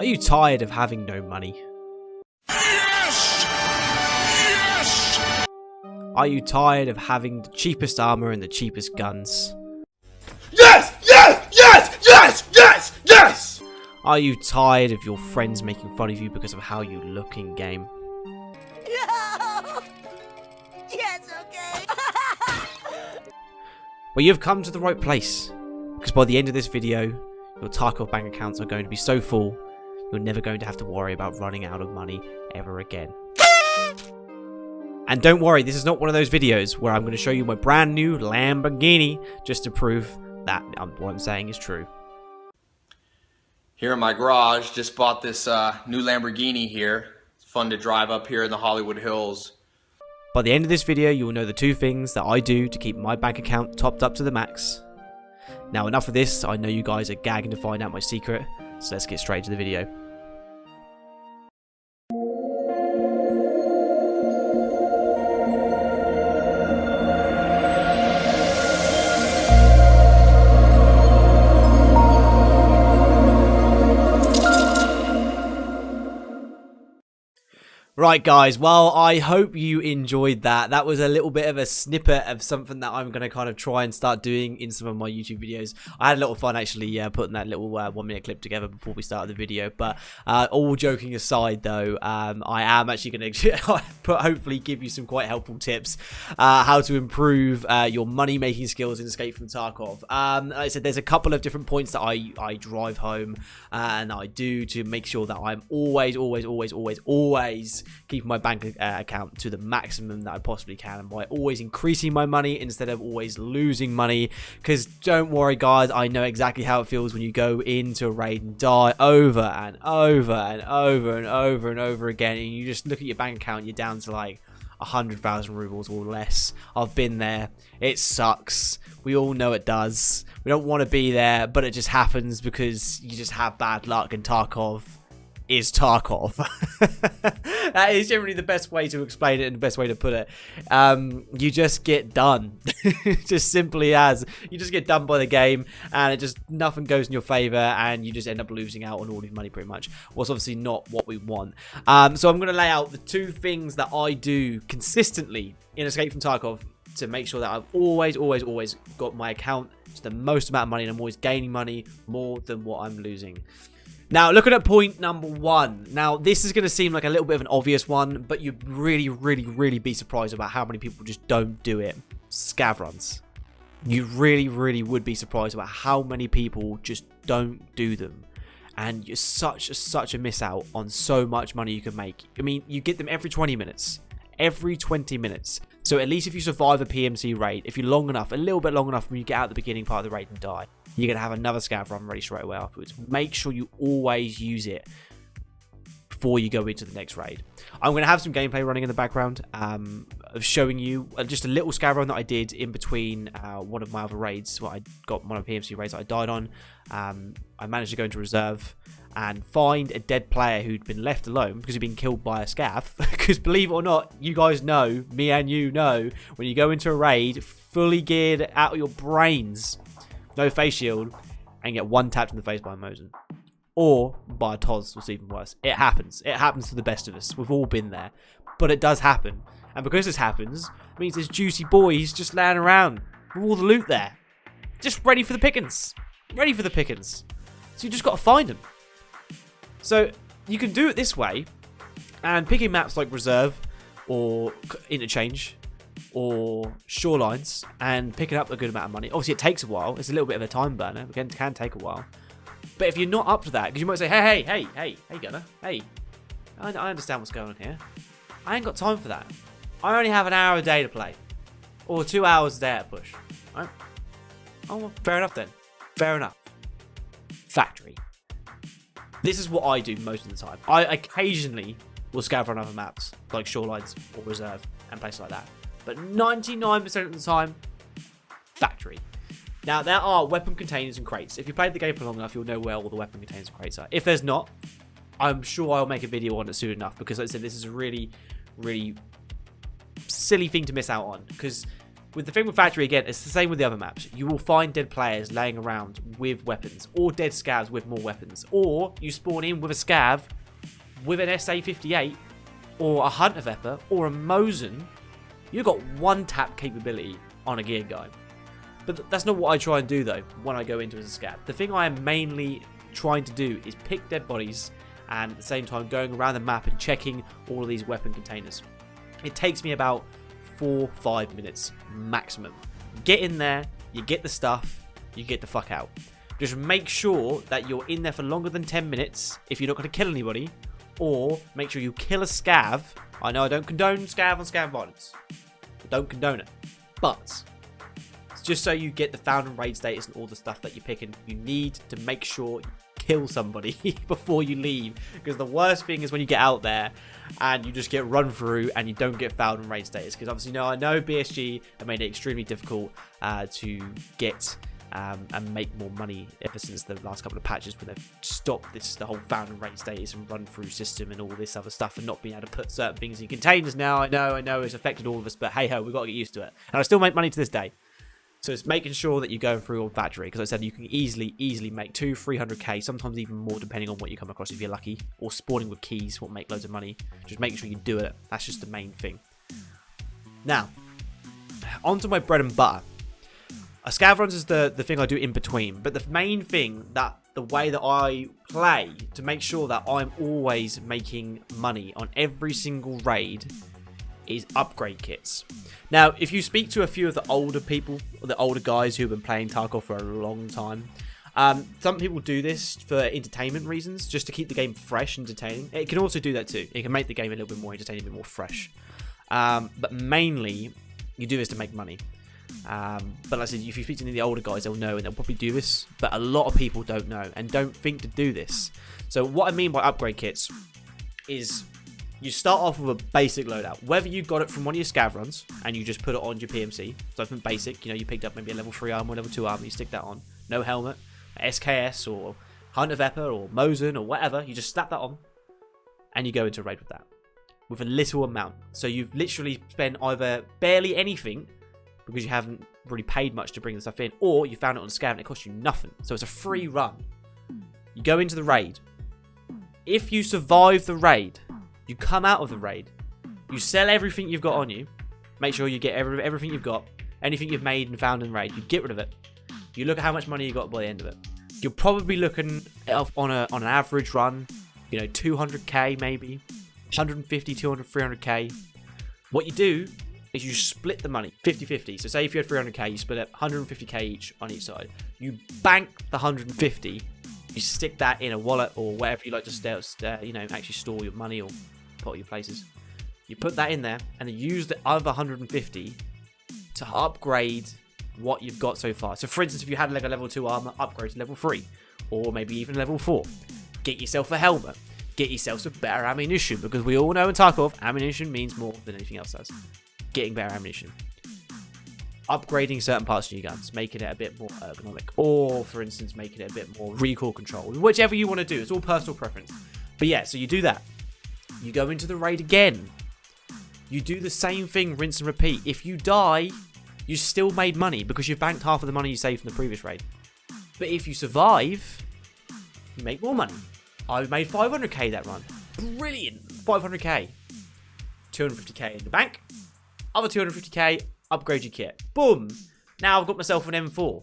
Are you tired of having no money? Yes! Yes! Are you tired of having the cheapest armor and the cheapest guns? Yes! Yes! Yes! Yes! Yes! Yes! Are you tired of your friends making fun of you because of how you look in game? No! Yes, okay. Well, you've come to the right place, because by the end of this video, your Tarkov bank accounts are going to be so full, you're never going to have to worry about running out of money ever again. And don't worry, this is not one of those videos where I'm going to show you my brand new Lamborghini just to prove that what I'm saying is true. Here in my garage, just bought this new Lamborghini here. It's fun to drive up here in the Hollywood Hills. By the end of this video, you will know the two things that I do to keep my bank account topped up to the max. Now enough of this, I know you guys are gagging to find out my secret, so let's get straight to the video. Right guys, well I hope you enjoyed that. That was a little bit of a snippet of something that I'm going to kind of try and start doing in some of my YouTube videos. I had a little fun actually putting that little 1 minute clip together before we started the video. But all joking aside though, I am actually going to hopefully give you some quite helpful tips how to improve your money making skills in Escape from Tarkov. Like I said, there's a couple of different points that I drive home and I do to make sure that I'm always keeping my bank account to the maximum that I possibly can, and by always increasing my money instead of always losing money. Because don't worry guys, I know exactly how it feels when you go into a raid and die over and over and over and over and over again, and you just look at your bank account, you're down to like 100,000 rubles or less. I've been there. It sucks. We all know it does. We don't want to be there, but it just happens because you just have bad luck, and Tarkov is Tarkov. That is generally the best way to explain it and the best way to put it. You just get done. Just simply as you just get done by the game, and it just nothing goes in your favor, and you just end up losing out on all your money pretty much. What's obviously not what we want. So I'm going to lay out the two things that I do consistently in Escape from Tarkov to make sure that I've always got my account to the most amount of money, and I'm always gaining money more than what I'm losing. Now, looking at point number one. Now, this is going to seem like a little bit of an obvious one, but you'd really be surprised about how many people just don't do it. Scav runs. You really would be surprised about how many people just don't do them. And you're such a miss out on so much money you can make. I mean, you get them every 20 minutes. Every 20 minutes. So at least if you survive a PMC raid, if you're long enough, a little bit long enough when you get out the beginning part of the raid and die, you're going to have another scav run ready straight away afterwards. Make sure you always use it before you go into the next raid. I'm going to have some gameplay running in the background of showing you just a little scav run that I did in between one of my other raids. I got one of the PMC raids that I died on. I managed to go into reserve and find a dead player who'd been left alone because he'd been killed by a scav. Because believe it or not, you guys know, me and you know, when you go into a raid, fully geared out of your brains, no face shield, and get one tapped in the face by a Mosin. Or by a Toz, what's even worse. It happens. It happens to the best of us. We've all been there. But it does happen. And because this happens, it means there's juicy boys just laying around with all the loot there. Just ready for the pickings. Ready for the pickings. So you just got to find them. So you can do it this way, and picking maps like Reserve or Interchange or Shorelines and picking up a good amount of money. Obviously it takes a while. It's a little bit of a time burner. It can take a while. But if you're not up to that, because you might say, hey, Gunner, hey, I understand what's going on here. I ain't got time for that. I only have an hour a day to play. Or 2 hours a day at push. Right? Oh, well, fair enough then. Fair enough. Factory. This is what I do most of the time. I occasionally will scav run other maps, like Shorelines or Reserve and places like that. But 99% of the time, factory. Now, there are weapon containers and crates. If you played the game for long enough, you'll know where all the weapon containers and crates are. If there's not, I'm sure I'll make a video on it soon enough, because like I said, this is a really silly thing to miss out on, because With the thing with Factory, again, it's the same with the other maps. You will find dead players laying around with weapons, or dead scavs with more weapons, or you spawn in with a scav with an SA-58, or a Hunter Vepper, or a Mosin. You've got one-tap capability on a gear guy. But that's not what I try and do, though, when I go into as a scav. The thing I am mainly trying to do is pick dead bodies, and at the same time going around the map and checking all of these weapon containers. It takes me about 4-5 minutes maximum. Get in there, you get the stuff, you get the fuck out. Just make sure that you're in there for longer than 10 minutes if you're not going to kill anybody, or make sure you kill a scav. I know I don't condone scav on scav violence. I don't condone it. But it's just so you get the found and raid status and all the stuff that you're picking, you need to make sure you kill somebody before you leave, because the worst thing is when you get out there and you just get run through and you don't get found and raid status, because obviously I know BSG have made it extremely difficult to get and make more money ever since the last couple of patches, when they've stopped the whole found and raid status and run through system and all this other stuff, and not being able to put certain things in containers now. I know it's affected all of us, but hey ho, we've got to get used to it, and I still make money to this day. So it's making sure that you're going through all Factory, because I said you can easily make 200-300k, sometimes even more depending on what you come across if you're lucky, or spawning with keys will make loads of money. Just make sure you do it. That's just the main thing. Now, onto my bread and butter. A scav runs is the thing I do in between, but the main thing, that the way that I play to make sure that I'm always making money on every single raid, is upgrade kits. Now, if you speak to a few of the older people, or the older guys who have been playing Tarkov for a long time, some people do this for entertainment reasons, just to keep the game fresh and entertaining. It can also do that too. It can make the game a little bit more entertaining, a bit more fresh. But mainly, you do this to make money. But like I said, if you speak to any of the older guys, they'll know, and they'll probably do this. But a lot of people don't know and don't think to do this. So what I mean by upgrade kits is, you start off with a basic loadout. Whether you got it from one of your scav runs and you just put it on your PMC. So from basic, you picked up maybe a level 3 armor or level 2 armor, you stick that on. No helmet, SKS or Hunter Vepper or Mosin or whatever. You just slap that on and you go into a raid with that. With a little amount. So you've literally spent either barely anything, because you haven't really paid much to bring the stuff in, or you found it on a scav and it costs you nothing. So it's a free run. You go into the raid. If you survive the raid, you come out of the raid, you sell everything you've got on you, make sure you get everything you've got, anything you've made and found in raid, you get rid of it. You look at how much money you got by the end of it. You're probably looking on an average run, 200k maybe, 150, 200, 300k. What you do is you split the money 50-50. So say if you had 300k, you split it 150k each on each side. You bank the 150. You stick that in a wallet or wherever you like to actually store your money or put your places. You put that in there and then use the other 150 to upgrade what you've got so far. So for instance, if you had like a level 2 armor, upgrade to level 3 or maybe even level 4. Get yourself a helmet. Get yourself some better ammunition, because we all know in Tarkov, ammunition means more than anything else does. Getting better ammunition. Upgrading certain parts of your guns, making it a bit more ergonomic, or for instance making it a bit more recoil control, whichever you want to do. It's all personal preference. But yeah, so you do that, you go into the raid again, you do the same thing, rinse and repeat. If you die, you still made money because you've banked half of the money you saved from the previous raid. But if you survive, you make more money. I made 500k that run. Brilliant. 500k, 250k in the bank, other 250k, upgrade your kit. Boom. Now I've got myself an M4.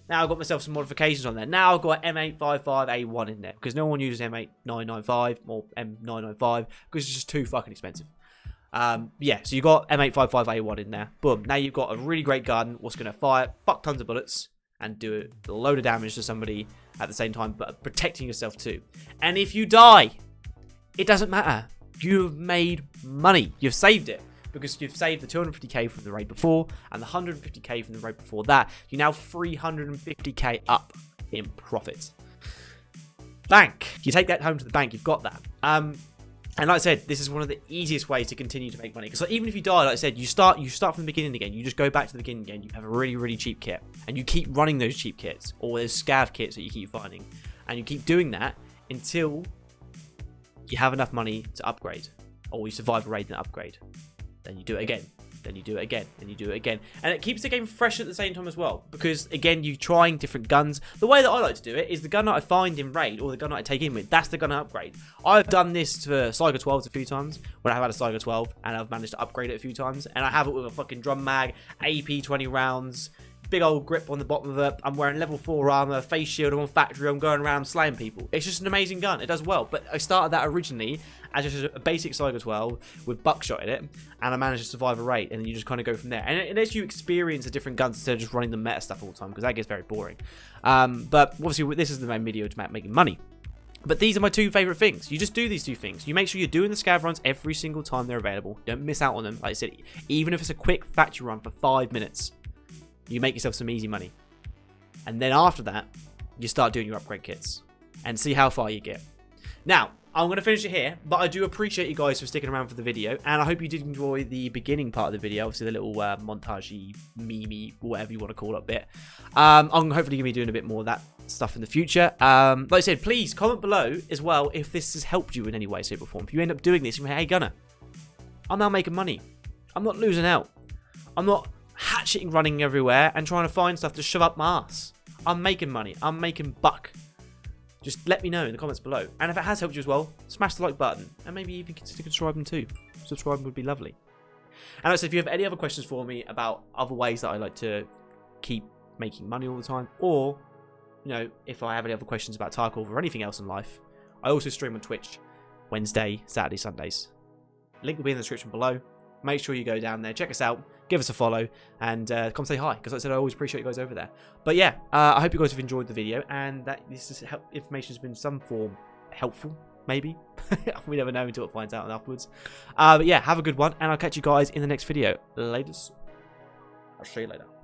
Now I've got myself some modifications on there. Now I've got M855A1 in there, because no one uses M8995 or M995 because it's just too fucking expensive. Yeah, so you've got M855A1 in there. Boom. Now you've got a really great gun what's going to fire fuck tons of bullets and do a load of damage to somebody at the same time, but protecting yourself too. And if you die, it doesn't matter. You've made money. You've saved it, because you've saved the 250k from the raid before and the 150k from the raid before that. You're now 350k up in profit. Bank. You take that home to the bank, you've got that. And like I said, this is one of the easiest ways to continue to make money. Because even if you die, like I said, you start from the beginning again. You just go back to the beginning again. You have a really, really cheap kit. And you keep running those cheap kits. Or there's scav kits that you keep finding. And you keep doing that until you have enough money to upgrade. Or you survive a raid and upgrade. Then you do it again. then you do it again, and you do it again. And it keeps the game fresh at the same time as well, because again, you're trying different guns. The way that I like to do it is the gun that I find in raid, or the gun that I take in with, that's the gun I upgrade. I've done this for Saiga 12s a few times, when I've had a Saiga 12, and I've managed to upgrade it a few times, and I have it with a fucking drum mag, AP 20 rounds, big old grip on the bottom of it. I'm wearing level 4 armor, face shield, I'm on factory, I'm going around slaying people. It's just an amazing gun. It does well. But I started that originally as just a basic Saiga 12 with buckshot in it, and I managed to survive a raid, and then you just kind of go from there. And it lets you experience the different guns instead of just running the meta stuff all the time, because that gets very boring. But obviously, this is the main video to making money. But these are my two favourite things. You just do these two things. You make sure you're doing the scav runs every single time they're available. Don't miss out on them. Like I said, even if it's a quick factory run for 5 minutes, you make yourself some easy money. And then after that, you start doing your upgrade kits and see how far you get. Now, I'm going to finish it here, but I do appreciate you guys for sticking around for the video, and I hope you did enjoy the beginning part of the video, obviously the little montagey, meme-y, whatever you want to call it bit. I'm hopefully going to be doing a bit more of that stuff in the future. Like I said, please comment below as well if this has helped you in any way, shape or form. If you end up doing this, you're like, hey Gunner, I'm now making money. I'm not losing out. I'm not hatcheting running everywhere and trying to find stuff to shove up my ass. I'm making money. I'm making buck. Just let me know in the comments below. And if it has helped you as well, smash the like button. And maybe even consider subscribing too. Subscribing would be lovely. And also, if you have any other questions for me about other ways that I like to keep making money all the time, or, you know, if I have any other questions about Tarkov or anything else in life, I also stream on Twitch Wednesday, Saturday, Sundays. Link will be in the description below. Make sure you go down there, check us out, give us a follow, and come say hi, because like I said, I always appreciate you guys over there. But yeah, I hope you guys have enjoyed the video, and that this information has been some form helpful, maybe. We never know until it finds out afterwards. But yeah, have a good one, and I'll catch you guys in the next video. Laters. I'll see you later.